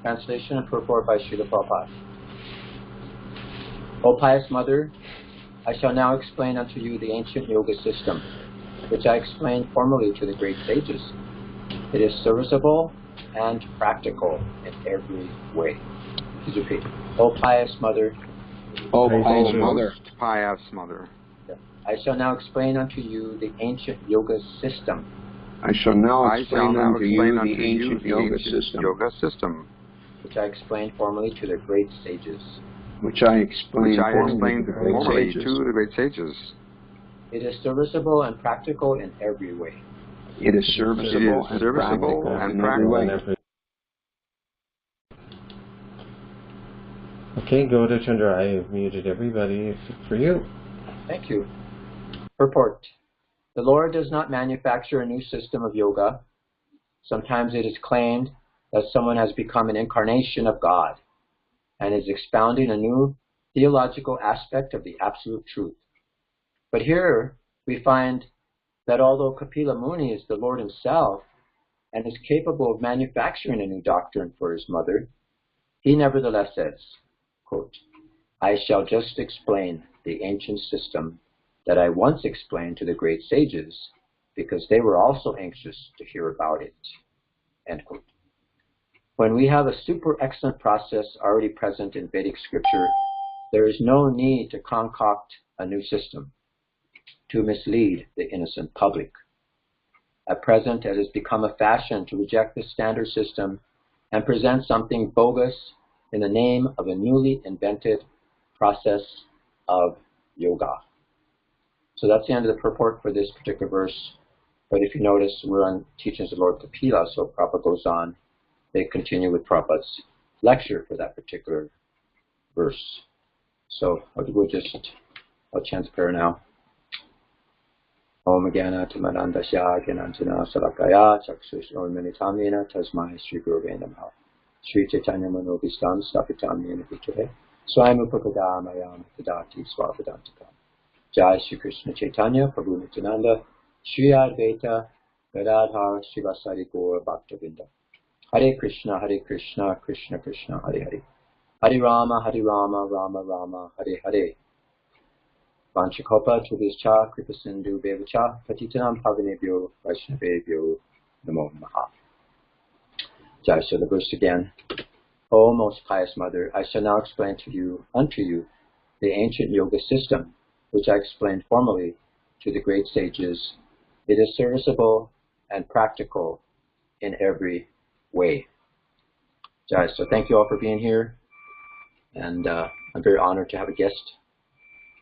Translation and purport by Srila Prabhupada. O pious mother, I shall now explain unto you the ancient yoga system, which I explained formerly to the great sages. It is serviceable and practical in every way. Please repeat. O pious mother. O pious mother. Pious mother. I shall now explain unto you the ancient yoga system. I shall now explain unto you the ancient yoga system. Which I explained formerly to the great sages. Which I explained formerly to the great sages. It is serviceable and practical in every way. It is serviceable and practical in every way. Okay, Gaudacandra, I have muted everybody except for you. Thank you. Purport. The Lord does not manufacture a new system of yoga. Sometimes it is claimed that someone has become an incarnation of God and is expounding a new theological aspect of the absolute truth. But here we find that although Kapila Muni is the Lord himself and is capable of manufacturing a new doctrine for his mother, he nevertheless says, quote, I shall just explain the ancient system that I once explained to the great sages because they were also anxious to hear about it, end quote. When we have a super excellent process already present in Vedic scripture, there is no need to concoct a new system to mislead the innocent public. At present, it has become a fashion to reject the standard system and present something bogus in the name of a newly invented process of yoga. So that's the end of the purport for this particular verse. But if you notice, we're on Teachings of Lord Kapila, so Prabhupada goes on. They continue with Prabhupada's lecture for that particular verse. So I'll chant the prayer now. Om Gyana Tamarandasya Gyanantana Salakaya Chakshusho Menitamina Tasmai Sri Gurve Namaha Sri Chaitanya Manobhistam Stapitam Yena Vichare Swayamupakada Mayam Tadati Swapadantika Jai Shri Krishna Chaitanya Prabhu Nityananda Shri Advaita Gadadhar Srivasari Gaur Bhaktavinda Hare Krishna, Krishna Krishna, Hare Hare. Hare Rama, Rama Rama, Hare Hare. Vanchakopa Tubhischa, Kripasindu Bevacha, Patitanam Pavanebhyo, Vaishnavebhyo, Namo Namaha. Jai, so the verse again. O most pious mother, I shall now explain unto you, the ancient yoga system, which I explained formerly to the great sages. It is serviceable and practical in every way. Jai, so thank you all for being here, and I'm very honored to have a guest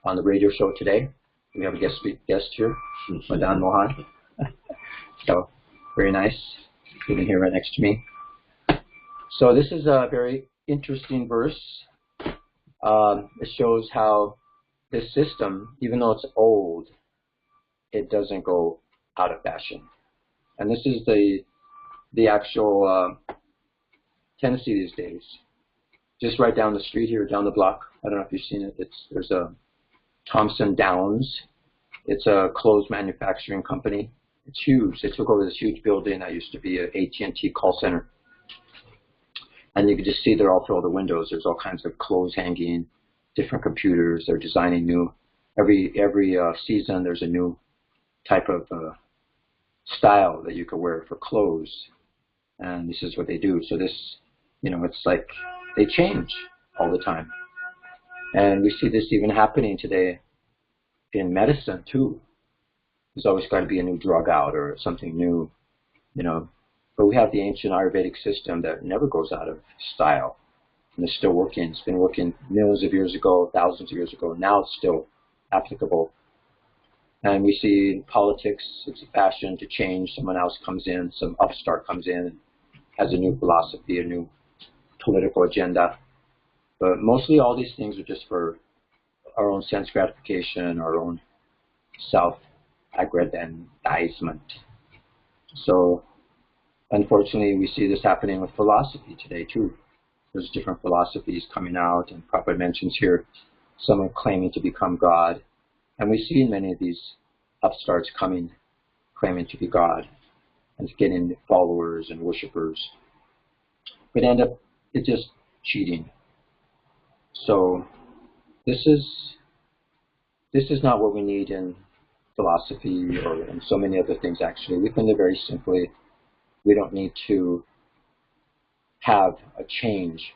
on the radio show today. We have a guest here, Madan Mohan. So very nice, sitting here right next to me. So this is a very interesting verse. It shows how this system, even though it's old, it doesn't go out of fashion. And this is the actual tendency these days. Just right down the street here, down the block. I don't know if you've seen it. There's a Thompson Downs. It's a clothes manufacturing company. It's huge. They took over this huge building that used to be an AT&T call center. And you can just see there all through all the windows. There's all kinds of clothes hanging, different computers. They're designing new. Every season there's a new type of style that you can wear for clothes. And this is what they do. So this, it's like they change all the time. And we see this even happening today in medicine too. There's always got to be a new drug out or something new, But we have the ancient Ayurvedic system that never goes out of style. And it's still working. It's been working millions of years ago, thousands of years ago. Now it's still applicable. And we see in politics, it's a fashion to change. Someone else comes in, some upstart comes in, and has a new philosophy, a new political agenda. But mostly all these things are just for our own sense gratification, our own self-aggrandizement. So unfortunately, we see this happening with philosophy today too. There's different philosophies coming out, and Prabhupada mentions here someone claiming to become God. And we see many of these upstarts coming, claiming to be God, and getting followers and worshippers, but end up it's just cheating. So this is not what we need in philosophy or in so many other things. Actually, we can live very simply. We don't need to have a change,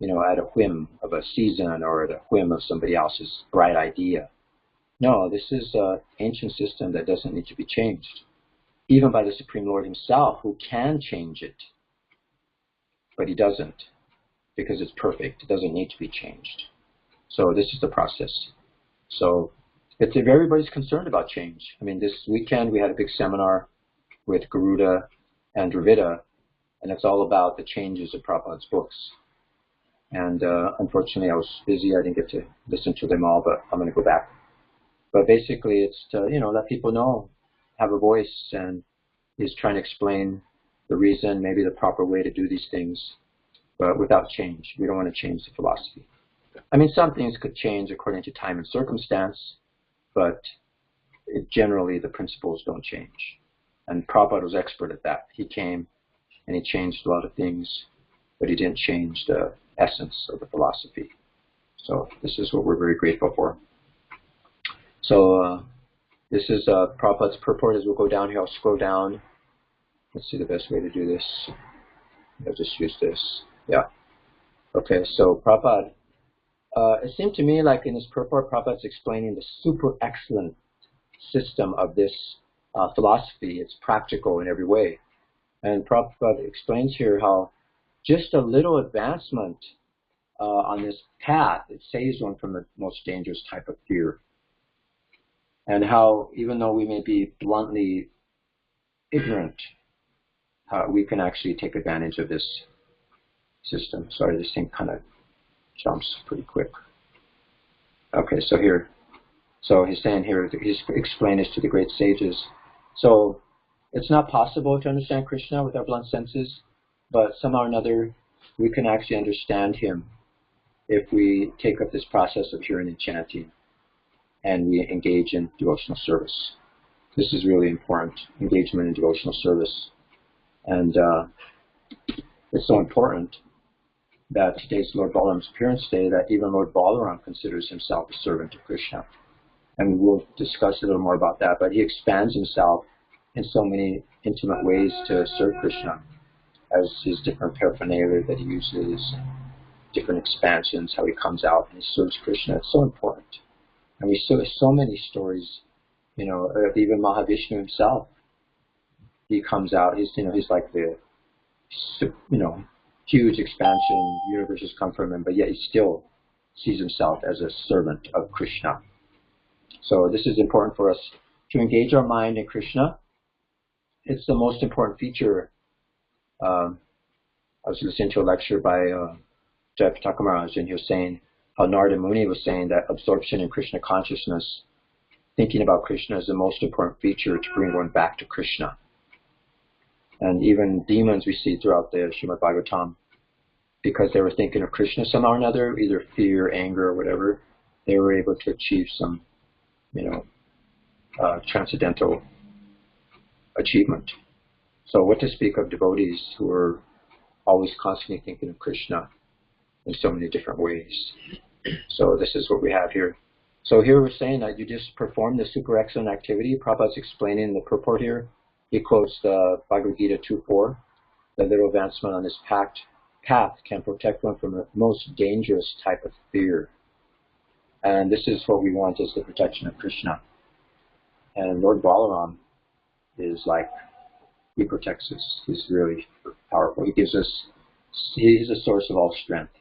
at a whim of a season or at a whim of somebody else's bright idea. No, this is an ancient system that doesn't need to be changed, even by the Supreme Lord himself, who can change it. But he doesn't, because it's perfect. It doesn't need to be changed. So this is the process. So if everybody's concerned about change. I mean, this weekend we had a big seminar with Garuda and Dravida, and it's all about the changes of Prabhupada's books. And unfortunately, I was busy. I didn't get to listen to them all, but I'm going to go back. But basically, it's to, let people know, have a voice, and he's trying to explain the reason, maybe the proper way to do these things, but without change. We don't want to change the philosophy. I mean, some things could change according to time and circumstance, but generally the principles don't change. And Prabhupada was expert at that. He came and he changed a lot of things, but he didn't change the essence of the philosophy. So this is what we're very grateful for. So this is Prabhupada's purport. As we'll go down here, I'll scroll down. Let's see the best way to do this. I'll just use this. Yeah. Okay, so Prabhupada, it seemed to me like in his purport, Prabhupada's explaining the super excellent system of this philosophy. It's practical in every way. And Prabhupada explains here how just a little advancement on this path, it saves one from the most dangerous type of fear. And how even though we may be bluntly ignorant, we can actually take advantage of this system. Sorry, this thing kind of jumps pretty quick. Okay, so here. So he's saying here, he's explaining this to the great sages. So it's not possible to understand Krishna with our blunt senses, but somehow or another we can actually understand him if we take up this process of hearing and chanting and we engage in devotional service. This is really important, engagement in devotional service. And it's so important that today's Lord Balaram's appearance day that even Lord Balaram considers himself a servant of Krishna. And we'll discuss a little more about that, but he expands himself in so many intimate ways to serve Krishna, as his different paraphernalia that he uses, different expansions, how he comes out and he serves Krishna. It's so important. And we see so many stories, of even Mahavishnu himself. He comes out, he's like the, huge expansion, universes come from him, but yet he still sees himself as a servant of Krishna. So this is important for us to engage our mind in Krishna. It's the most important feature. I was listening to a lecture by Jayapataka Maharaj, and he was saying how Narada Muni was saying that absorption in Krishna consciousness, thinking about Krishna, is the most important feature to bring one back to Krishna. And even demons we see throughout the Srimad Bhagavatam, because they were thinking of Krishna somehow or another, either fear, anger, or whatever, they were able to achieve some, transcendental achievement. So what to speak of devotees who are always constantly thinking of Krishna in so many different ways. So this is what we have here. So here we're saying that you just perform the super excellent activity. Prabhupada's explaining the purport here. He quotes the Bhagavad Gita 2.4. The little advancement on this path can protect one from the most dangerous type of fear. And this is what we want, is the protection of Krishna. And Lord Balaram is like, he protects us. He's really powerful. He gives us, he's a source of all strength,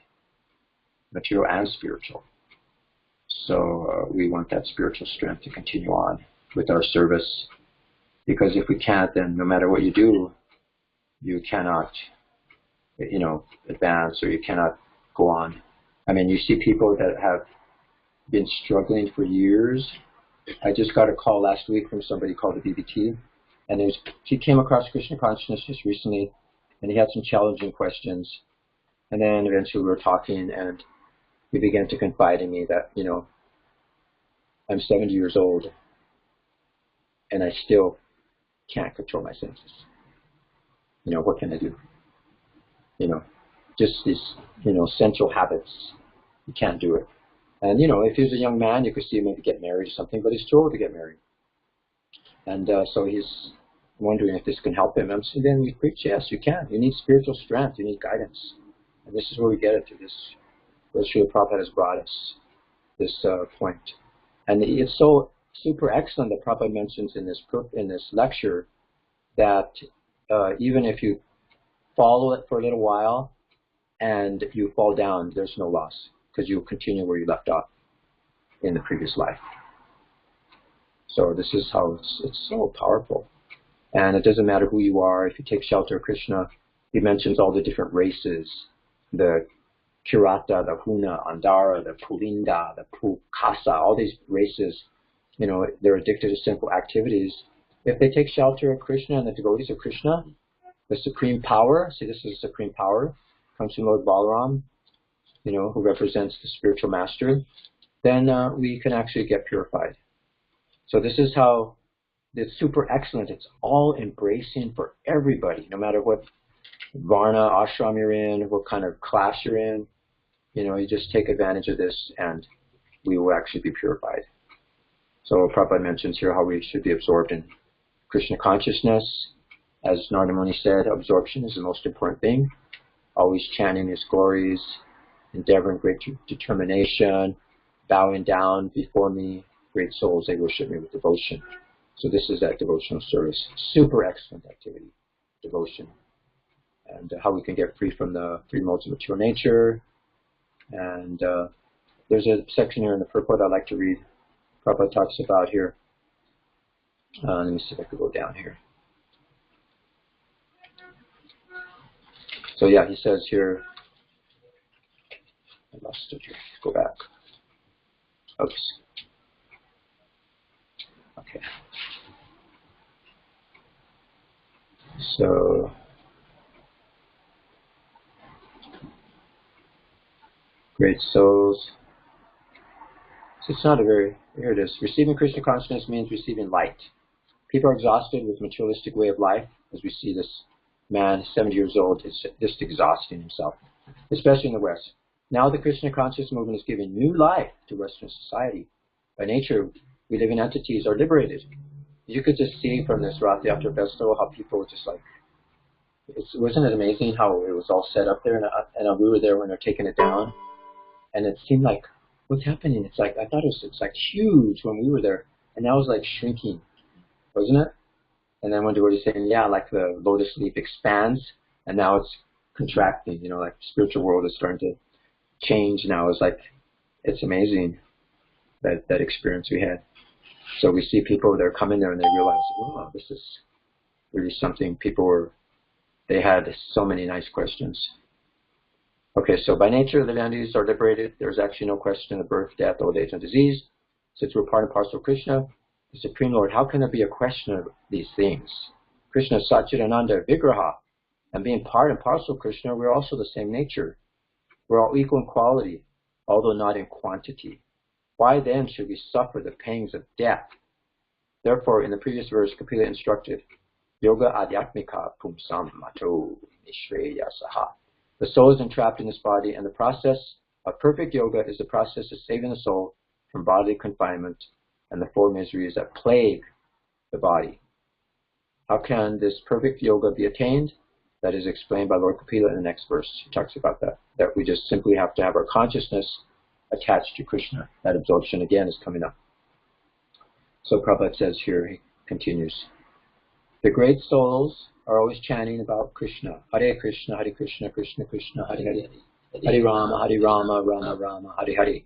material and spiritual. So we want that spiritual strength to continue on with our service. Because if we can't, then no matter what you do, you cannot, advance, or you cannot go on. I mean, you see people that have been struggling for years. I just got a call last week from somebody called the BBT, and he came across Krishna consciousness just recently, and he had some challenging questions. And then eventually we were talking, and he began to confide in me that, I'm 70 years old, and I still can't control my senses. What can I do? Just these sensual habits. You can't do it. And, if he was a young man, you could see him maybe get married or something, but he's too old to get married. And so he's wondering if this can help him. And so then we preach, yes, you can. You need spiritual strength. You need guidance. And this is where we get it to this, where Srila Prabhupada has brought us, this point. And it's so super excellent that Prabhupada mentions in this lecture that even if you follow it for a little while and you fall down, there's no loss, because you'll continue where you left off in the previous life. So this is how it's so powerful. And it doesn't matter who you are. If you take shelter of Krishna, he mentions all the different races, the Kirata, the Huna, Andara, the Pulinda, the Pukasa, all these races, they're addicted to sinful activities. If they take shelter of Krishna and the devotees of Krishna, the supreme power, see, this is the supreme power, comes from Lord Balaram, who represents the spiritual master, then we can actually get purified. So this is how it's super excellent. It's all embracing for everybody, no matter what Varna, ashram you're in, what kind of class you're in. You just take advantage of this and we will actually be purified. So Prabhupada mentions here how we should be absorbed in Krishna consciousness. As Narada Muni said, absorption is the most important thing. Always chanting his glories, endeavoring great determination, bowing down before me, great souls, they worship me with devotion. So this is that devotional service. Super excellent activity, devotion. And how we can get free from the three modes of material nature. And there's a section here in the purport I'd like to read. Prabhupada talks about here. Let me see if I can go down here. So yeah, he says here, I lost it here. Go back. Oops. Okay. So great souls. So it's not a very, here it is. Receiving Krishna consciousness means receiving light. People are exhausted with materialistic way of life, as we see this man, 70 years old, is just exhausting himself, especially in the West. Now the Krishna consciousness movement is giving new life to Western society. By nature, we living entities are liberated. You could just see from this Rath Yatra festival how people were just like, wasn't it amazing how it was all set up there? And we were there when they're taking it down. And it seemed like, what's happening? It's like, I thought it's like huge when we were there. And now it's like shrinking, wasn't it? And then when devotees saying, yeah, like the lotus leaf expands, and now it's contracting, like the spiritual world is starting to change now. It's like, it's amazing that experience we had. So we see people, they're coming there and they realize, oh, this is really something. They had so many nice questions. Okay, so by nature, the entities are liberated. There's actually no question of birth, death, old age, and disease. Since we're part and parcel of Krishna, the Supreme Lord, how can there be a question of these things? Krishna is Satchidananda Vigraha, and being part and parcel of Krishna, we're also the same nature. We're all equal in quality, although not in quantity. Why then should we suffer the pangs of death? Therefore, in the previous verse, Kapila instructed, Yoga Adhyatmika Pumsam Mato Nishreya Saha. The soul is entrapped in this body, and the process of perfect yoga is the process of saving the soul from bodily confinement and the four miseries that plague the body. How can this perfect yoga be attained? That is explained by Lord Kapila in the next verse. He talks about that we just simply have to have our consciousness attached to Krishna. That absorption again is coming up. So Prabhupada says here, he continues, the great souls are always chanting about Krishna. Hare Krishna, Hare Krishna, Krishna Krishna, Hare Hare. Hare Rama, Rama Rama, Hare Hare.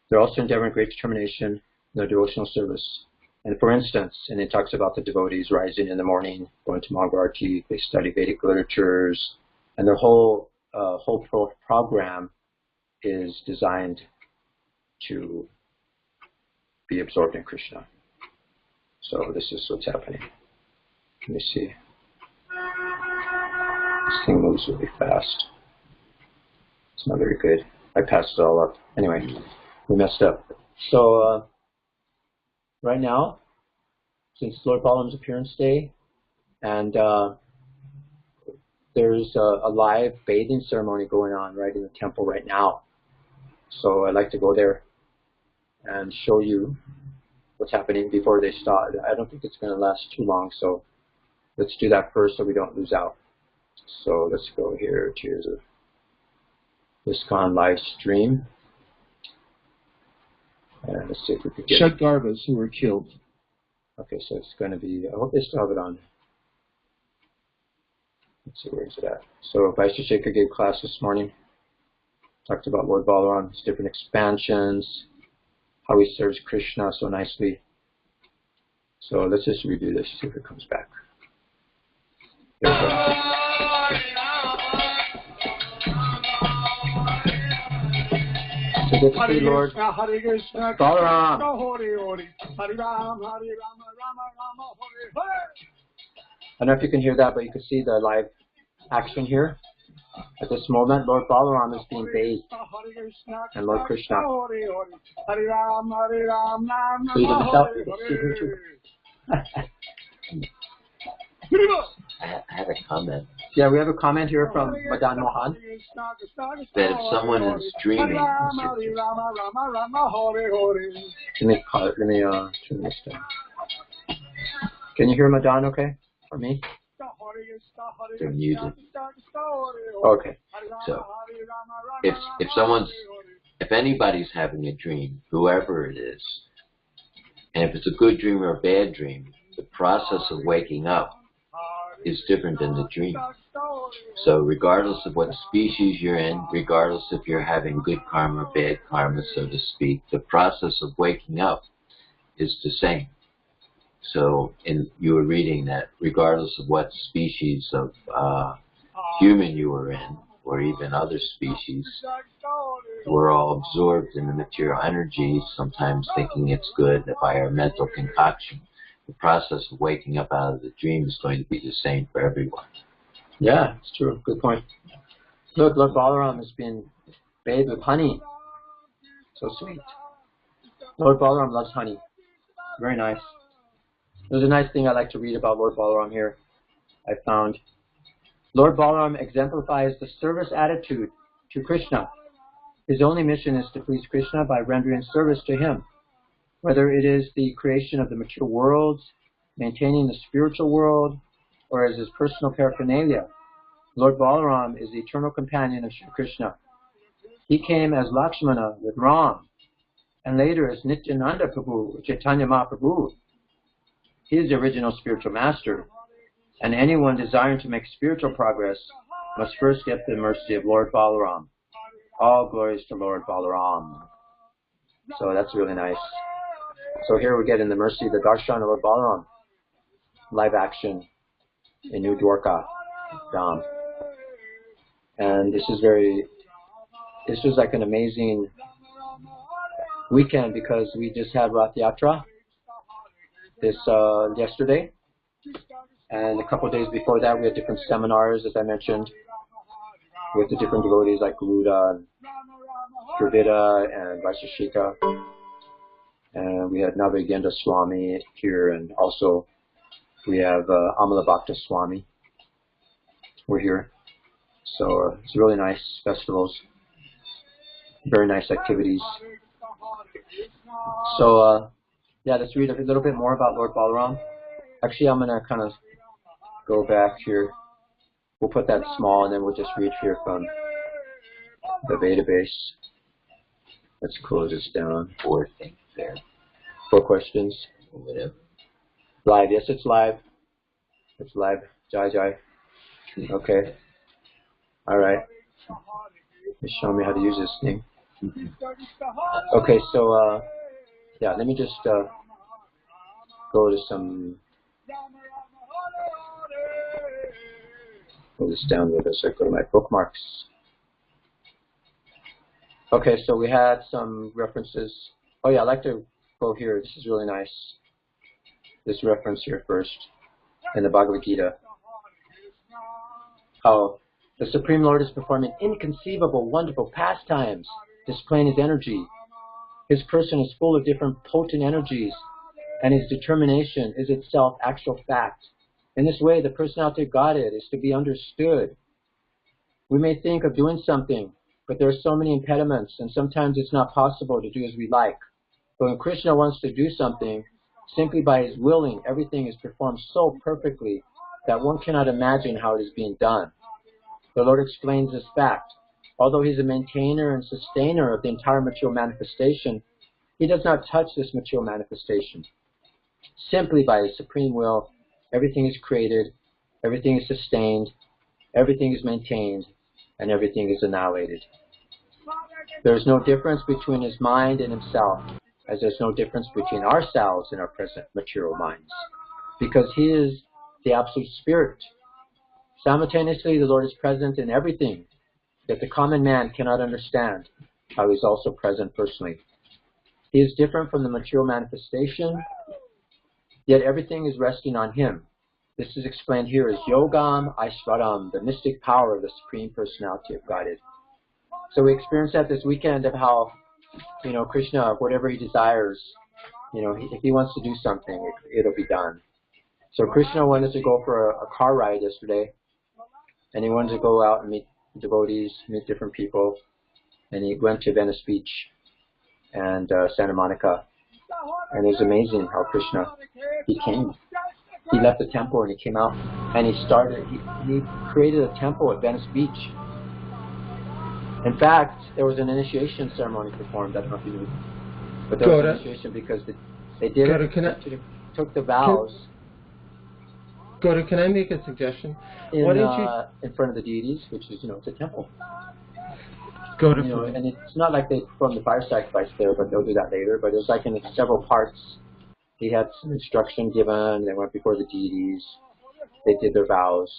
They're also endeavoring great determination in their devotional service. And for instance, and it talks about the devotees rising in the morning, going to Mangalarti, they study Vedic literatures, and their whole program is designed to be absorbed in Krishna. So this is what's happening. Let me see. This thing moves really fast. It's not very good. I passed it all up. Anyway, we messed up. So right now, since Lord Balaram's appearance day, and there's a live bathing ceremony going on right in the temple right now. So I'd like to go there and show you what's happening before they start. I don't think it's going to last too long, so let's do that first so we don't lose out. So let's go here to the ISKCON live stream. And let's see if we can get Shadgarbhas who were killed. Okay, so it's going to be, I hope they still have it on. Let's see, where is it at? So Vice Shaker gave class this morning. Talked about Lord Balaram's different expansions, how he serves Krishna so nicely. So let's just review this, see if it comes back. There we go. So good to see Lord Balaram. I don't know if you can hear that, but you can see the live action here. At this moment, Lord Balaram is being bathed, and Lord Krishna. So you can tell, you can see him too. I have a comment. Yeah, we have a comment here from Madan Mohan. That if someone is dreaming, Let me turn this down. Can you hear Madan okay? For me? they're muted. Okay. So if anybody's having a dream, whoever it is, and if it's a good dream or a bad dream, the process of waking up is different than the dream. So regardless of what species you're in, regardless if you're having good karma or bad karma, so to speak, the process of waking up is the same. So you were reading that regardless of what species of human you were in, or even other species, we're all absorbed in the material energy, sometimes thinking it's good by our mental concoction. The process of waking up out of the dream is going to be the same for everyone. Yeah, it's true. Good point. Look, Lord Balaram has been bathed with honey. So sweet. Lord Balaram loves honey. Very nice. There's a nice thing I like to read about Lord Balaram here. I found Lord Balaram exemplifies the service attitude to Krishna. His only mission is to please Krishna by rendering service to him. Whether it is the creation of the material worlds, maintaining the spiritual world, or as his personal paraphernalia, Lord Balaram is the eternal companion of Shri Krishna. He came as Lakshmana with Ram, and later as Nityananda Prabhu, Chaitanya Mahaprabhu. He is the original spiritual master, and anyone desiring to make spiritual progress must first get the mercy of Lord Balaram. All glories to Lord Balaram. So that's really nice. So here we get in the mercy of the darshan of Lord Balaram, live action in New Dwarka, Dham. And this was like an amazing weekend because we just had Rath Yatra yesterday, and a couple of days before that we had different seminars, as I mentioned, with the different devotees like Garuda and Dravida and Vaisheshika. And we had Navagenda Swami here, and also we have Amala Bhakta Swami. We're here. So it's really nice festivals, very nice activities. So yeah, let's read a little bit more about Lord Balaram. Actually, I'm going to kind of go back here. We'll put that small, and then we'll just read here from the database. Let's close this down. 4 things there. 4 questions. Whatever. Live. Yes, it's live. It's live. Jai Jai. Okay. All right. Just show me how to use this thing. Okay, so yeah, let me just go to some. Pull this down with us. I go to my bookmarks. Okay, so we had some references. Oh yeah, I'd like to go here. This is really nice. This reference here first in the Bhagavad Gita. How the Supreme Lord is performing inconceivable, wonderful pastimes, displaying his energy. His person is full of different potent energies, and his determination is itself actual fact. In this way, the personality of Godhead is to be understood. We may think of doing something, but there are so many impediments, and sometimes it's not possible to do as we like. But when Krishna wants to do something, simply by his willing, everything is performed so perfectly that one cannot imagine how it is being done. The Lord explains this fact. Although he is a maintainer and sustainer of the entire material manifestation, he does not touch this material manifestation. Simply by his supreme will, everything is created, everything is sustained, everything is maintained, and everything is annihilated. There is no difference between his mind and himself, as there's no difference between ourselves and our present material minds, because he is the Absolute Spirit. Simultaneously, the Lord is present in everything, yet the common man cannot understand how he is also present personally. He is different from the material manifestation, yet everything is resting on him. This is explained here as Yogam Aishvaram, the mystic power of the Supreme Personality of Godhead. So we experienced that this weekend of how, Krishna, whatever he desires, if he wants to do something, it'll be done. So Krishna wanted to go for a car ride yesterday, and he wanted to go out and meet devotees, meet different people, and he went to Venice Beach and Santa Monica, and it was amazing how Krishna, he came. He left the temple and he came out, and he created a temple at Venice Beach. In fact, there was an initiation ceremony performed. I don't know if you knew, but there was an initiation because they did took the vows. Gauda, can I make a suggestion? In front of the deities, which is, it's a temple. Gauda, and it's not like they perform the fire sacrifice there, but they'll do that later. But it was like in several parts. He had some instruction given. They went before the deities. They did their vows,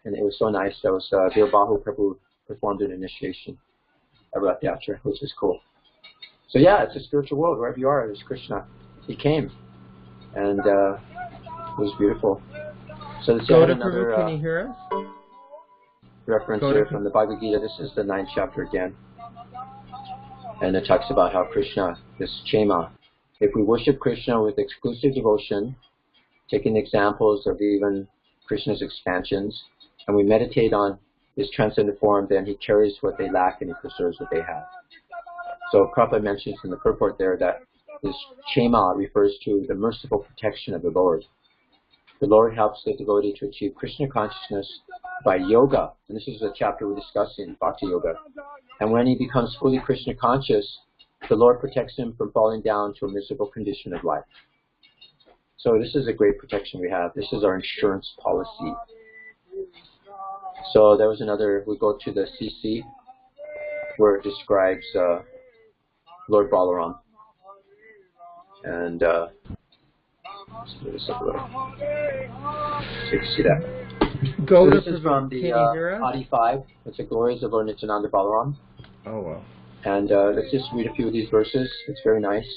and it was so nice. There was Virbahu Prabhu performed an initiation at Rath Yatra, which is cool. So yeah, it's a spiritual world. Wherever you are, there's Krishna. He came, and it was beautiful. So this is another can you hear us? Reference here from the Bhagavad Gita. This is the 9th chapter again, and it talks about how Krishna, this Chema, if we worship Krishna with exclusive devotion, taking examples of even Krishna's expansions, and we meditate on his transcendent form, then he carries what they lack and he preserves what they have. So Prabhupada mentions in the purport there that this Chema refers to the merciful protection of the Lord. The Lord helps the devotee to achieve Krishna consciousness by yoga, and this is a chapter we're discussing, Bhakti Yoga. And when he becomes fully Krishna conscious, the Lord protects him from falling down to a miserable condition of life. So this is a great protection we have. This is our insurance policy. So there was another, we go to the CC, where it describes Lord Balaram. And let's move this up a little. So you can see that. So this is from the Adi 5. It's the glories of Lord Nityananda Balaram. Oh, wow. And let's just read a few of these verses. It's very nice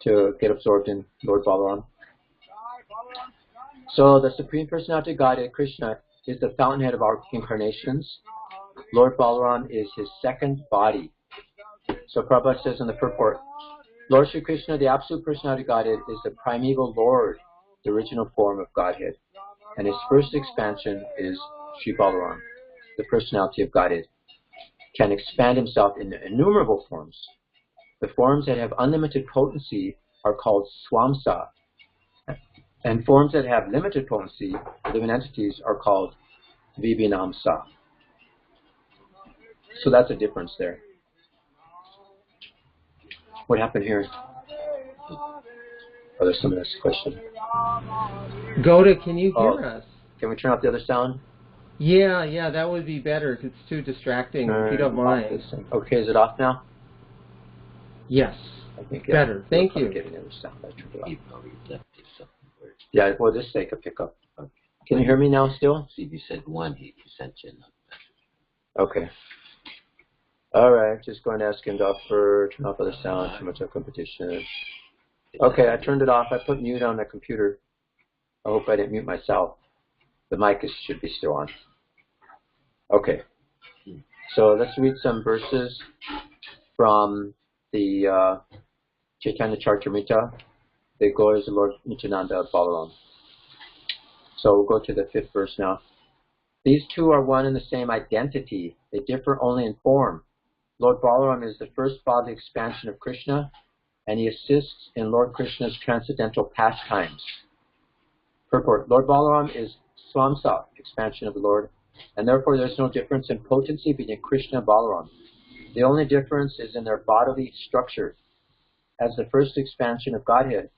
to get absorbed in Lord Balaram. So the Supreme Personality of Godhead, Krishna, is the fountainhead of our incarnations. Lord Balaram is his second body. So Prabhupada says in the purport, Lord Shri Krishna, the Absolute Personality of Godhead, is the primeval Lord, the original form of Godhead. And his first expansion is Shri Balaram, the Personality of Godhead, can expand himself in innumerable forms. The forms that have unlimited potency are called swamsa, and forms that have limited potency, living entities, are called vibhinamsa. So that's a difference there. What happened here? Oh, there's someone else's question. Gauda, can you hear us? Can we turn off the other sound? Yeah, that would be better. It's too distracting, if you don't mind. Okay, is it off now? Yes. I think better. Thank you. Getting the other sound. I turned it off. Yeah, well, this they could pick up. Okay. Can you hear me now still? See, if you said one, he sent you another message. Okay. All right, just going to ask him to turn off other sound, too much of competition. Okay, I turned it off. I put mute on the computer. I hope I didn't mute myself. The mic should be still on. Okay. So let's read some verses from the Chaitanya Charitamrita, the glories of Lord Nityananda Balaram. So we'll go to the 5th verse now. These two are one and the same identity. They differ only in form. Lord Balaram is the first bodily expansion of Krishna, and he assists in Lord Krishna's transcendental pastimes. Purport. Lord Balaram is Swamsa, expansion of the Lord, and therefore there is no difference in potency between Krishna and Balaram. The only difference is in their bodily structure. As the first expansion of Godhead,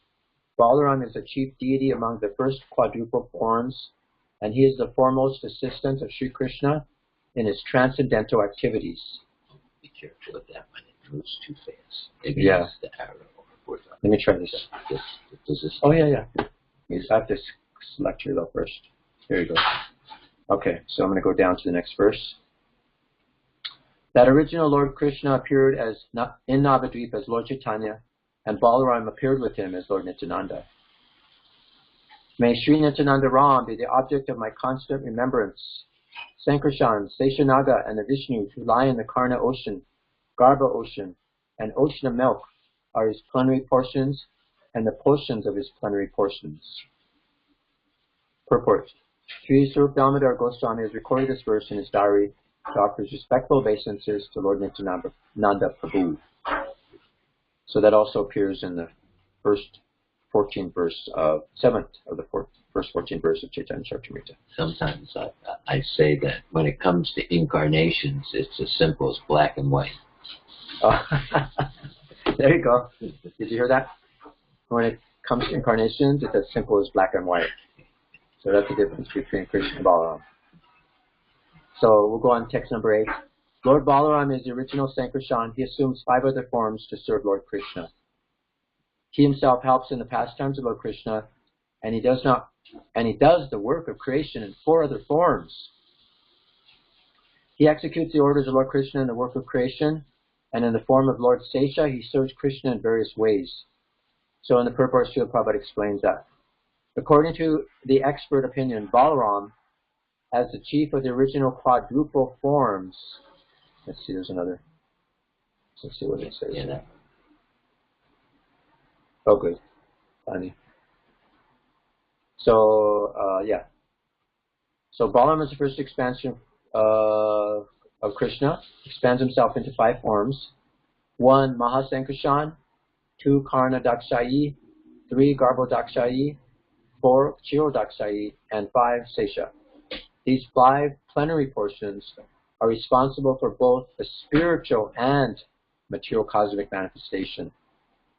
Balaram is the chief deity among the first quadruple forms, and he is the foremost assistant of Sri Krishna in his transcendental activities. Be careful with that when it moves too fast. Maybe Yeah. it's the arrow. Let me try this. Does this? Oh, yeah. You just have to select your though first. There you go. Okay, so I'm going to go down to the next verse. That original Lord Krishna appeared in Navadvip as Lord Chaitanya, and Balaram appeared with him as Lord Nityananda. May Sri Nityananda Ram be the object of my constant remembrance. Sankarshan, Seshanaga, and the Vishnus who lie in the Karna ocean, Garbha ocean, and ocean of milk are his plenary portions and the portions of his plenary portions. Purport. Sri Swarup Damodar Goswami has recorded this verse in his diary to offer his respectful obeisances to Lord Nityananda Prabhu. So that also appears in the first 14th verse of 7th of the first 14th verse of Chaitanya Charitamrita. Sometimes I say that when it comes to incarnations, it's as simple as black and white. Oh, there you go. Did you hear that? When it comes to incarnations, it's as simple as black and white. So that's the difference between Krishna and Balaram. So we'll go on to text number 8. Lord Balaram is the original Sankarshan. He assumes 5 other forms to serve Lord Krishna. He himself helps in the pastimes of Lord Krishna, and he does the work of creation in 4 other forms. He executes the orders of Lord Krishna in the work of creation, and in the form of Lord Sesha, he serves Krishna in various ways. So in the purport, Srila Prabhupada explains that. According to the expert opinion, Balaram, as the chief of the original quadruple forms, let's see, there's another. Let's see what it says. Yeah. Oh, good. Funny. So, yeah. So Balaram is the first expansion of Krishna. Expands himself into 5 forms. 1, Mahasankarshan. 2, Karna Dakshayi. 3, Garbo Dakshayi. 4, Chiro Dakshayi. And 5, Sesha. These 5 plenary portions are responsible for both the spiritual and material cosmic manifestation.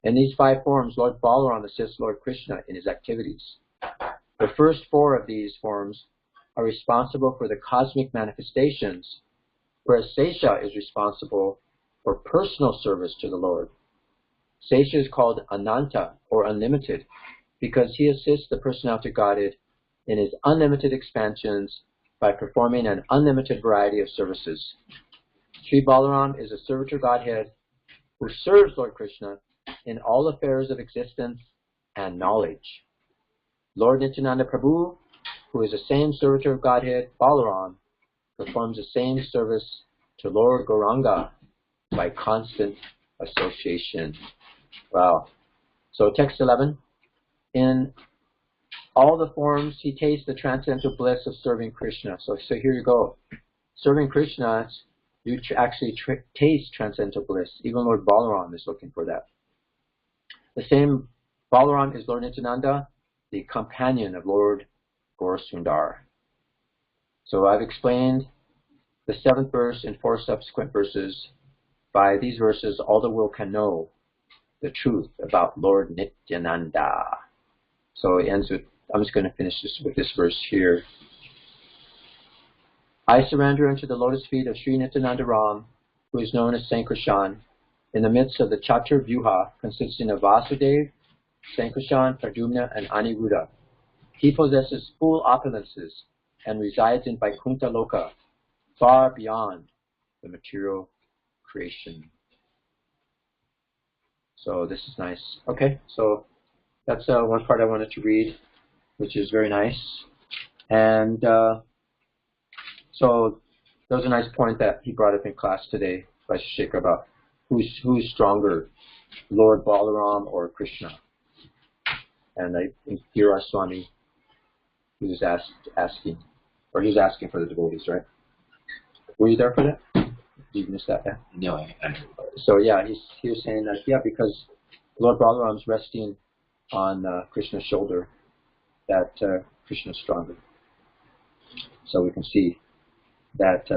In these 5 forms, Lord Balaram assists Lord Krishna in his activities. The first 4 of these forms are responsible for the cosmic manifestations, whereas Sesha is responsible for personal service to the Lord. Sesha is called Ananta, or unlimited, because he assists the personality of Godhead in his unlimited expansions by performing an unlimited variety of services. Sri Balaram is a servitor Godhead who serves Lord Krishna in all affairs of existence and knowledge. Lord Nityananda Prabhu, who is the same servitor of Godhead, Balaram, performs the same service to Lord Gauranga by constant association. Wow. So text 11. In all the forms, he tastes the transcendental bliss of serving Krishna. So here you go. Serving Krishna, you actually taste transcendental bliss. Even Lord Balaram is looking for that. The same Balaram is Lord Nityananda, the companion of Lord Gaurasundar. So I've explained the 7th verse and 4 subsequent verses. By these verses, all the world can know the truth about Lord Nityananda. So it ends with, I'm just going to finish this with this verse here. I surrender unto the lotus feet of Sri Nityananda Ram, who is known as Sankarshan, in the midst of the Chatur Vyuha, consisting of Vasudev, Sankarshan, Pradyumna, and Aniruddha. He possesses full opulences and resides in Vaikuntha Loka, far beyond the material creation. So this is nice. Okay, so that's one part I wanted to read, which is very nice. And so there was a nice point that he brought up in class today by Shekhar about who's stronger, Lord Balaram or Krishna. And I think Swami He was asking for the devotees, right? Were you there for that? Did you miss that? Yeah. No, I So yeah, he was saying that because Lord Balaram's resting on Krishna's shoulder, that Krishna is stronger. So we can see that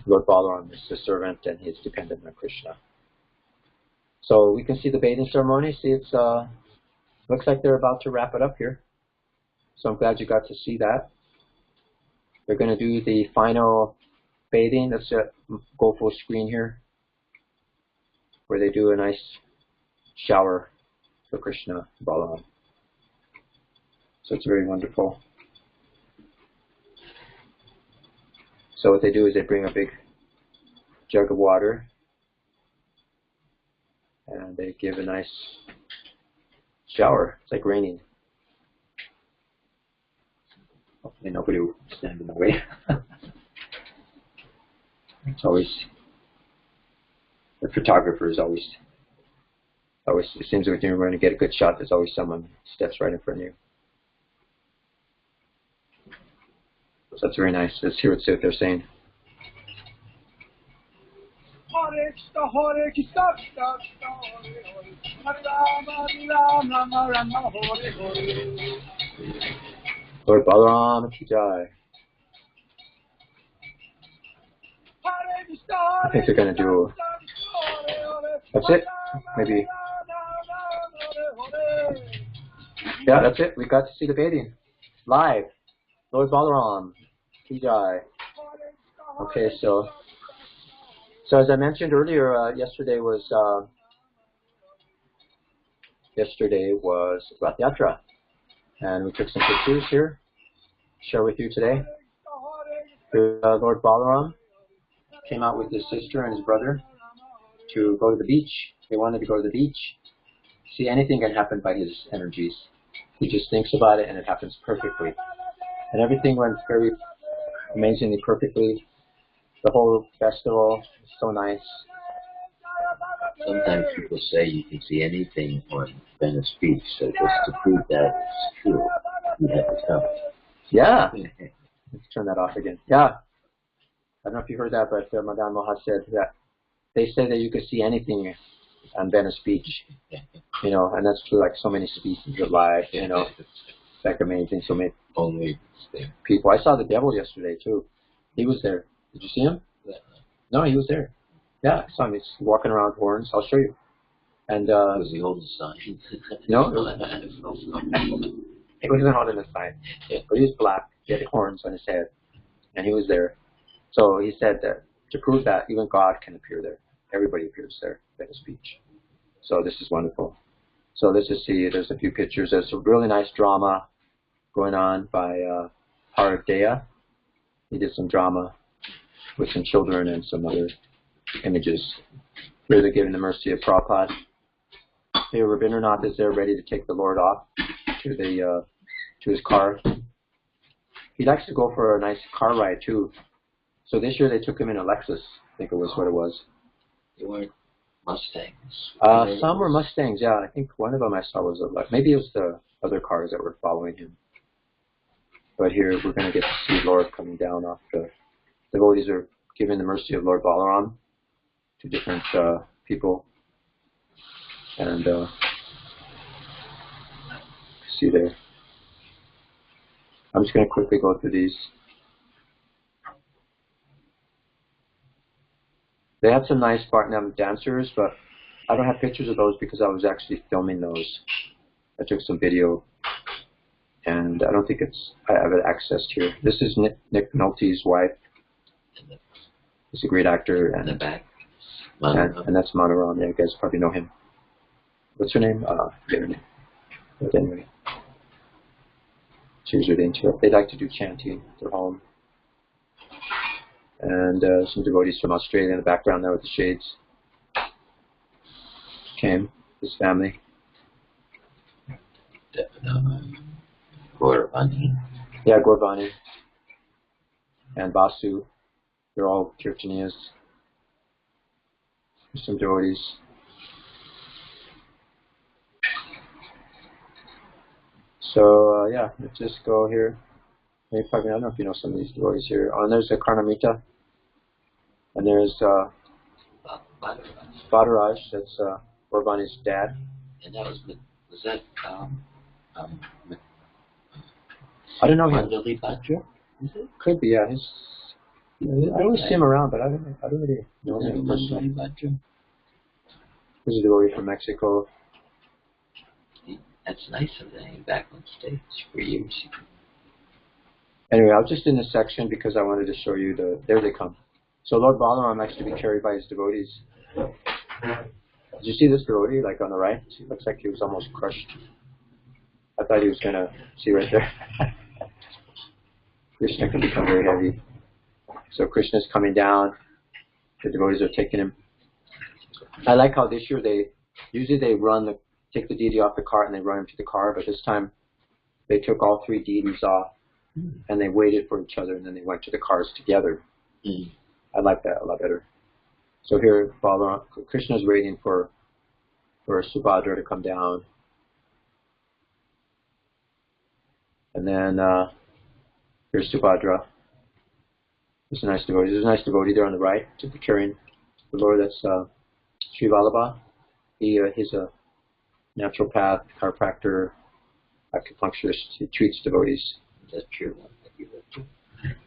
Lord Balaram is the servant and he is dependent on Krishna. So we can see the bathing ceremony. See, it's looks like they're about to wrap it up here. So I'm glad you got to see that. They're going to do the final bathing. Let's go full screen here, where they do a nice shower for Krishna and Balaram. So it's very wonderful. So what they do is they bring a big jug of water and they give a nice shower. It's like raining. Hopefully nobody will stand in the way. It's always, the photographer is always, it seems like when you're going to get a good shot, there's always someone steps right in front of you. So that's very nice. Let's hear what they're saying. Lord Balaram ki jai. I think they're going to do, that's it, maybe. Yeah, that's it. We got to see the bathing live. Lord Balaram ki jai. Okay, so as I mentioned earlier, yesterday was Rath Yatra, and we took some pictures here to share with you today. Lord Balaram came out with his sister and his brother to go to the beach. They wanted to go to the beach. See, anything can happen by his energies. He just thinks about it and it happens perfectly. And everything went very amazingly perfectly. The whole festival was so nice. Sometimes people say you can see anything on Venice Beach, so just to prove that it's true, you have to come. Yeah. Let's turn that off again. Yeah. I don't know if you heard that, but Madan Mohan said that they say that you can see anything on Venice Beach, you know, and that's true. Like so many species of life, you know, it's like amazing. So many people. I saw the devil yesterday too. He was there. Did you see him? No, he was there. Yeah, I saw him. He's walking around with horns. I'll show you. And was he holding a sign? No, he wasn't holding a sign, but he was black. He had horns on his head, and he was there. So he said that to prove that even God can appear there. Everybody appears there, Venice Beach. So this is wonderful. So let's just see, there's a few pictures. There's a really nice drama going on by Dea. He did some drama with some children and some other images. Here they're giving the mercy of Prabhupada. Here Rabindranath is there ready to take the Lord off to his car. He likes to go for a nice car ride too. So this year they took him in a Lexus, I think it was what it was. They weren't Mustangs. Some were Mustangs, yeah. I think one of them I saw was a Lexus. Maybe it was the other cars that were following him. But here we're going to get to see Lord coming down off the devotees are giving the mercy of Lord Balaram to different people. And see there. I'm just going to quickly go through these. They have some nice Bharatanatyam dancers, but I don't have pictures of those because I was actually filming those. I took some video, and I don't think I have it accessed here. This is Nick Nolte's wife. He's a great actor. And in the back. And that's Manoram. Yeah, you guys probably know him. What's her name? Forget her name. But anyway. She was really into it. They like to do chanting at their home. And some devotees from Australia in the background there with the shades came, his family. Gauravani. Yeah, Gauravani. And Basu. They're all Kirtaniyas. There's some devotees. So yeah, let's just go here. Maybe probably, I don't know if you know some of these devotees here. Oh, and there's a Karnamita, and there's Bhadaraj, that's Urbani's dad. And that was that I don't know him. Mandali Bhadra? Is it? Could be, yeah. I always see him around, but I don't really know him personally. Bhadra? He's a devotee from Mexico. That's nice of them back on stage for years. Anyway, I was just in this section because I wanted to show you there they come. So Lord Balaram likes to be carried by his devotees. Did you see this devotee, like on the right? He looks like he was almost crushed. I thought he was going to, see right there. Krishna can become very heavy. So Krishna's coming down. The devotees are taking him. I like how this year usually they take the deity off the cart and they run him to the car, but this time they took all three deities off and they waited for each other and then they went to the cars together. I like that a lot better. So here, Krishna's waiting for Subhadra to come down. And then here's Subhadra. There's a nice devotee. There's a nice devotee there on the right, to be carrying the Lord. That's Sri Vallabha. He's a naturopath, chiropractor, acupuncturist. He treats devotees. Is that true?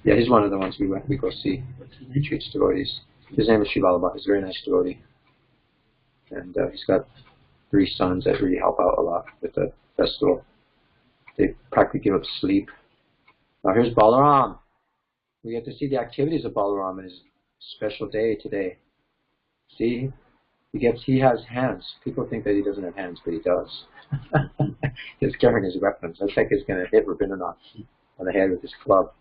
Yeah, he's one of the ones we go see. He treats devotees. His name is Sri Vallabha. He's a very nice devotee. And he's got 3 sons that really help out a lot with the festival. They practically give up sleep. Now here's Balaram. We get to see the activities of Balaram in his special day today. See, he has hands. People think that he doesn't have hands, but he does. He's carrying his weapons. Looks like he's going to hit Rabindranath on the head with his club.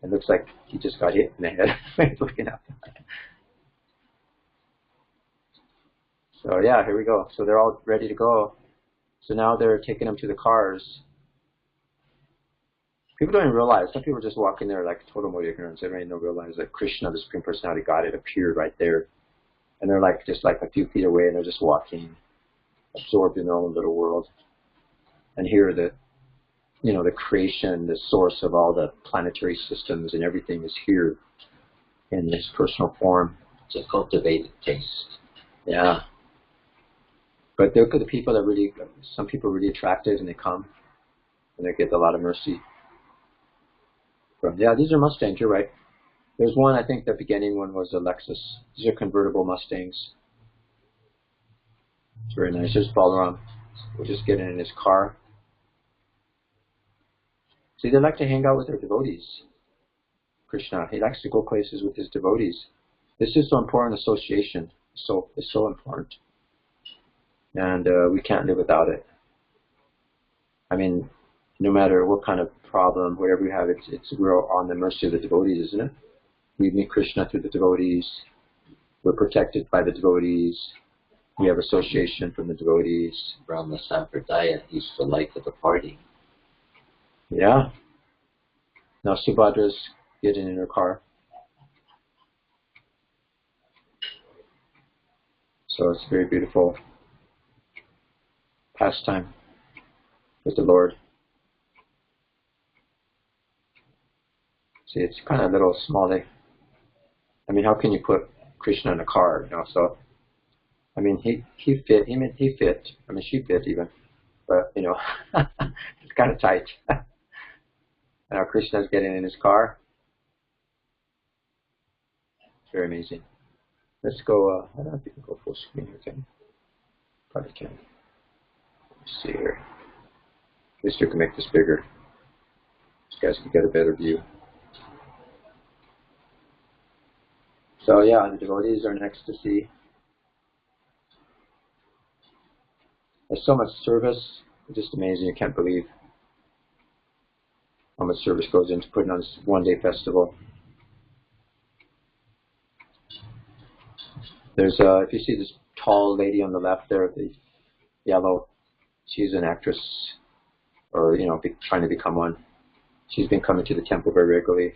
It looks like he just got hit in the head. He's looking up. So yeah, here we go. So they're all ready to go. So now they're taking them to the cars. People don't even realize. Some people are just walking there like total ignorance. They don't even realize that Krishna, the Supreme Personality of God, it appeared right there. And they're like just like a few feet away and they're just walking, absorbed in their own little world. And here the creation, the source of all the planetary systems and everything is here in this personal form. It's a cultivated taste. Yeah. But they're the people that some people are really attracted and they come and they get a lot of mercy. Yeah, these are Mustangs, you're right. There's one, I think the beginning one was a Lexus. These are convertible Mustangs. It's very nice. There's Balaram. We're just getting in his car. See, they like to hang out with their devotees. Krishna, he likes to go places with his devotees. This is so important, association. It's so important. And we can't live without it. I mean, no matter what kind of problem, whatever we have, we're on the mercy of the devotees, isn't it? We meet Krishna through the devotees. We're protected by the devotees. We have association from the devotees. Brahma Sampradaya, he's the life of the party. Yeah. Now Subhadra's getting in her car. So it's a very beautiful pastime with the Lord. See, it's kind of a little small. I mean, how can you put Krishna in a car? So, I mean, he fit. I mean, she fit even, but it's kind of tight. Now Krishna's getting in his car. It's very amazing. Let's go. I don't know if you can go full screen here, can you? Probably can. Let's see here. At least you can make this bigger. You guys can get a better view. So yeah, the devotees are next to see. There's so much service. It's just amazing. You can't believe how much service goes into putting on this one-day festival. There's if you see this tall lady on the left there, the yellow, she's an actress, or trying to become one. She's been coming to the temple very regularly.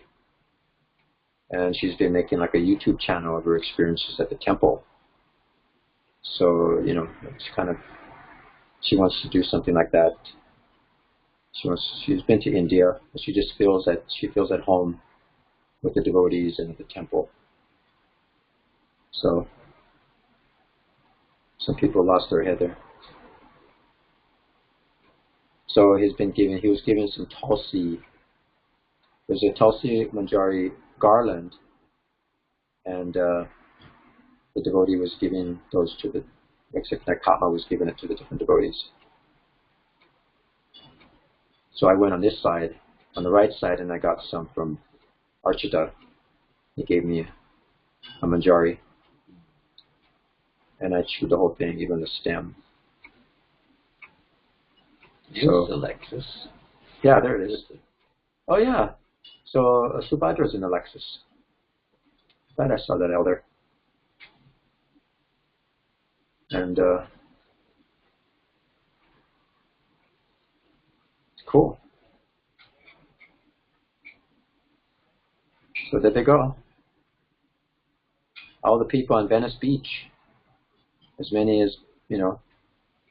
And she's been making like a YouTube channel of her experiences at the temple. So, it's kind of she wants to do something like that. She's been to India, but she just feels at home with the devotees and at the temple. So some people lost their head there. So he was given some Tulsi. There's a Tulsi Manjari garland, and the devotee was giving those to the, except that Kama was giving it to the different devotees. So I went on this side, on the right side, and I got some from Archita. He gave me a Manjari, and I chewed the whole thing, even the stem. So, Alexis. Yeah, there it is. Oh yeah. So Subhadra's in the Lexus. Glad I saw that elder. And it's cool. So there they go. All the people on Venice Beach, as many as,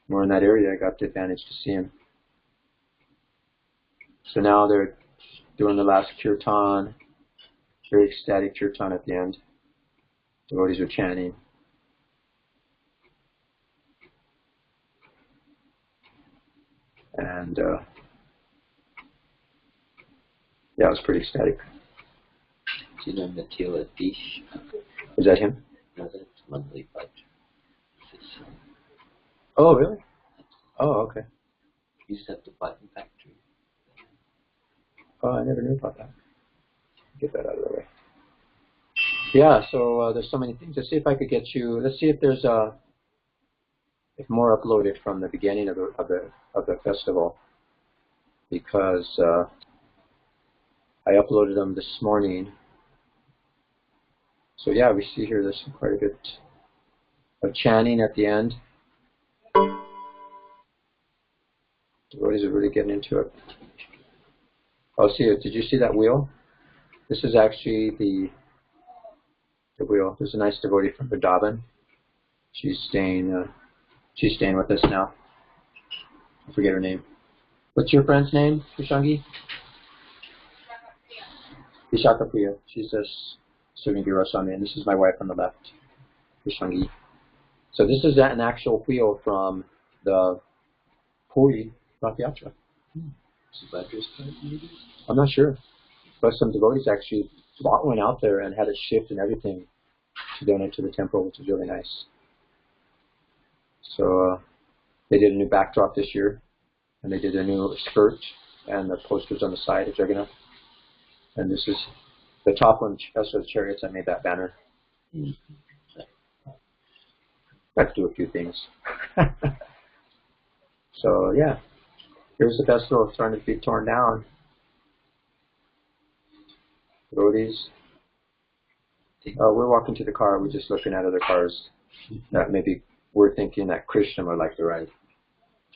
were in that area, I got the advantage to see them. So now they're doing the last kirtan, very ecstatic kirtan at the end. Devotees are chanting. And yeah, it was pretty ecstatic. Do you know Matila Dish? Is that him? No, that's Monthly Budget. Oh, really? Oh, okay. He used to have the button factory. Oh, I never knew about that. Get that out of the way. Yeah, so there's so many things. Let's see if I could get you. Let's see if there's if more uploaded from the beginning of the festival, because I uploaded them this morning. So yeah, we see here there's quite a bit of chanting at the end. Devotees are really getting into it. Oh, see it. Did you see that wheel? This is actually the wheel. There's a nice devotee from Vrindavan. She's staying with us now. I forget her name. What's your friend's name, Krishangi? Vishaka Priya. She's serving Giroswami, and this is my wife on the left, Krishangi. So this is an actual wheel from the Puri Rath Yatra. I'm not sure, but some devotees actually bought one out there and had it shipped and everything to donate to the temple, which is really nice. So they did a new backdrop this year, and they did a new skirt and the posters on the side of Jagannath. And this is the top one, Festival of Chariots. I made that banner. I have to do a few things. So yeah, here's the festival starting to be torn down. Devotees. We're walking to the car. We're just looking at other cars that maybe we're thinking that Krishna would like to ride.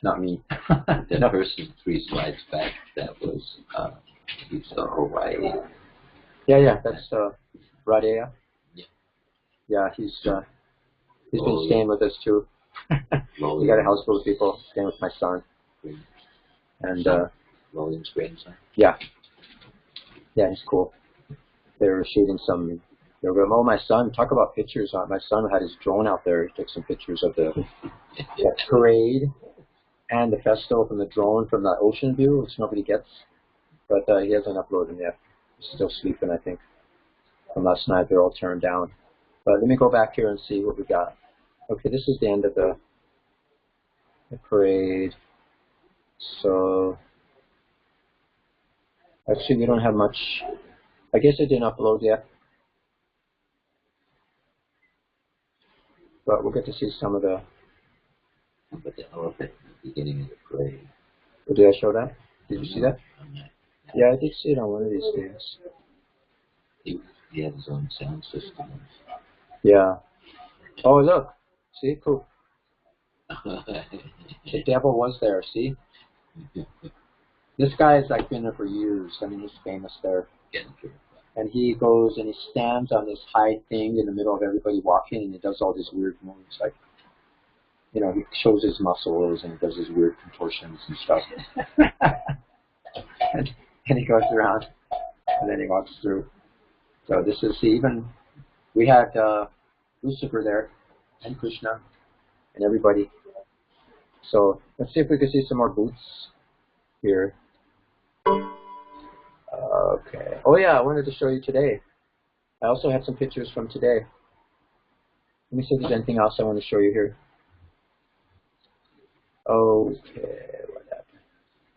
Not me. That person 3 slides back, that was he's Hawaii. Yeah, that's Radheya. Yeah. Yeah, he's been staying with us too. We got a house full of people staying with my son. And William's grandson. Yeah, he's cool. They were shooting some. They were going, oh, my son, talk about pictures. My son had his drone out there. He took some pictures of the parade and the festival from the drone from the ocean view, which nobody gets. But he hasn't uploaded them yet. He's still sleeping, I think. From last night, they're all turned down. But let me go back here and see what we got. Okay, this is the end of the parade. So, actually, we don't have much. I guess I didn't upload yet. But we'll get to see some of the... But the elephant at the beginning of the parade. Oh, did I show that? Did you see that? Yeah, I did see it on one of these days. He had his own sound system. Yeah. Oh, look. See? Cool. The devil was there, see? This guy has like been there for years. I mean, he's famous there. And he goes and he stands on this high thing in the middle of everybody walking, and he does all these weird moves. Like, you know, he shows his muscles and he does his weird contortions and stuff. and he goes around and then he walks through. So this is even, we had Lucifer there and Krishna and everybody. So let's see if we can see some more booths here. Okay. Oh yeah, I wanted to show you today. I also had some pictures from today. Let me see if there's anything else I want to show you here. Okay, what happened?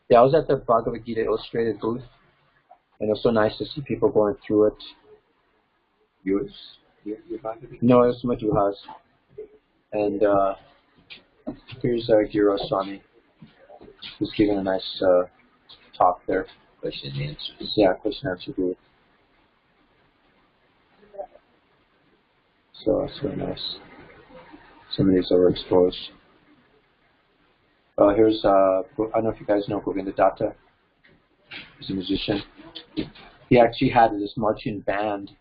Yeah, I was at the Bhagavad Gita Illustrated booth, and it was so nice to see people going through it. Yours? Your Bhagavad Gita? No, it was Madhuha's. And here's Giro Swami, who's giving a nice talk there. Question and answers. Yeah, question and answer booth. So that's very nice. Some of these are exposed. Here's, I don't know if you guys know Govinda Datta. He's a musician. He actually had this marching band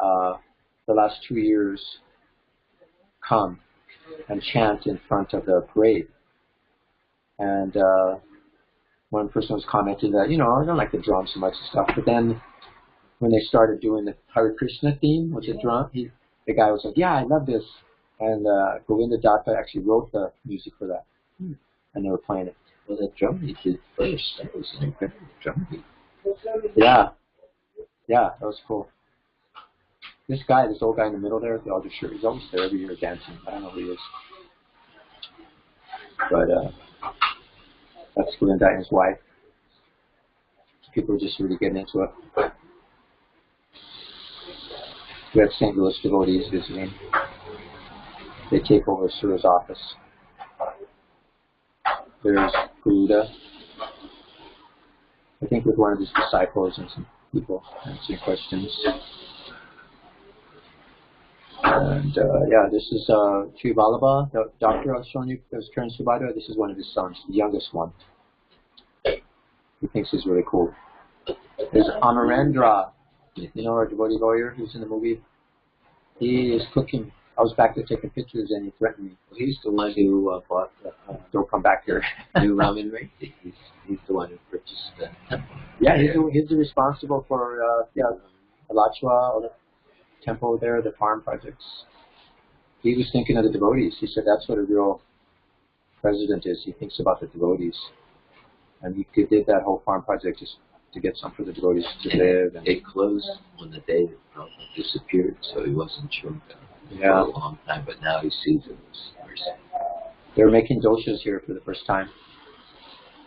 the last 2 years come and chant in front of the parade. And one person was commenting that, you know, I don't like the drum so much and stuff. But then when they started doing the Hare Krishna theme with the drum, the guy was like, yeah, I love this. And Govinda Datta actually wrote the music for that. And they were playing it. Well, that drum he did first, that was an incredible drum beat. Yeah. Yeah, that was cool. This guy, this old guy in the middle there, the other shirt, he's always there every year dancing. I don't know who he is. But that's Govinda and his wife. People are just really getting into it. We have St. Louis devotees visiting. They take over Sura's office. There's Garuda, I think with one of his disciples and some people answering questions. And yeah, this is Sri Vallabha, the doctor I was showing you, that was Karan Subhadra. This is one of his sons, the youngest one. He thinks he's really cool. There's Amarendra, you know, our devotee lawyer who's in the movie. He is cooking. I was back there taking pictures and he threatened me. Well, he's the one who bought the don't come back here. new ramen rate. He's the one who purchased the temple. Yeah, he's responsible for Alachua, all the temple there, the farm projects. He was thinking of the devotees. He said that's what a real president is. He thinks about the devotees. And he did that whole farm project just to get some for the devotees to live. And it closed on the day that Prabhu disappeared, so he wasn't sure for a long time, but now he sees it as mercy. They were making doshas here for the first time.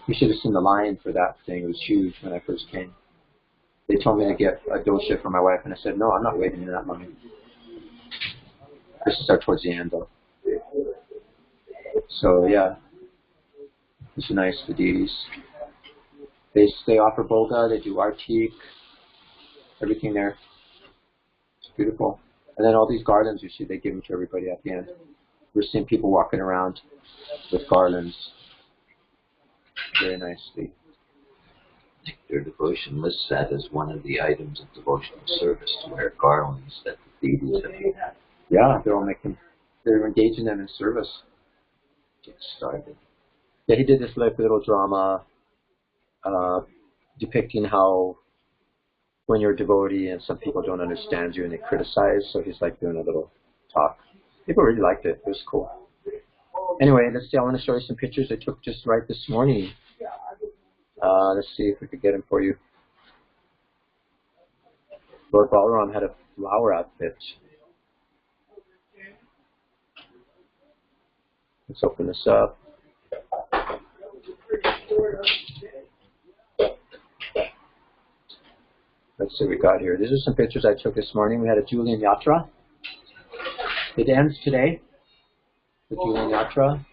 You should have seen the line for that thing. It was huge when I first came. They told me to get a dosha for my wife, and I said, no, I'm not waiting in that line. This is towards the end, though. So, yeah. It's nice, the deities. They offer boga, they do artik, everything there. It's beautiful. And then all these gardens, you see, they give them to everybody at the end. We're seeing people walking around with garlands. Very nicely. Their devotion lists that as one of the items of devotional service, to wear garlands that the deities have. Yeah, they're engaging them in service. Get started. Yeah, he did this little drama depicting how when you're a devotee and some people don't understand you and they criticize, so he's like doing a little talk. People really liked it. It was cool. Anyway, let's see. I want to show you some pictures I took just right this morning. Let's see if we could get them for you. Lord Balaram had a flower outfit. Let's open this up. Let's see what we got here. These are some pictures I took this morning. We had a Julian Yatra. It ends today, the Julian Yatra.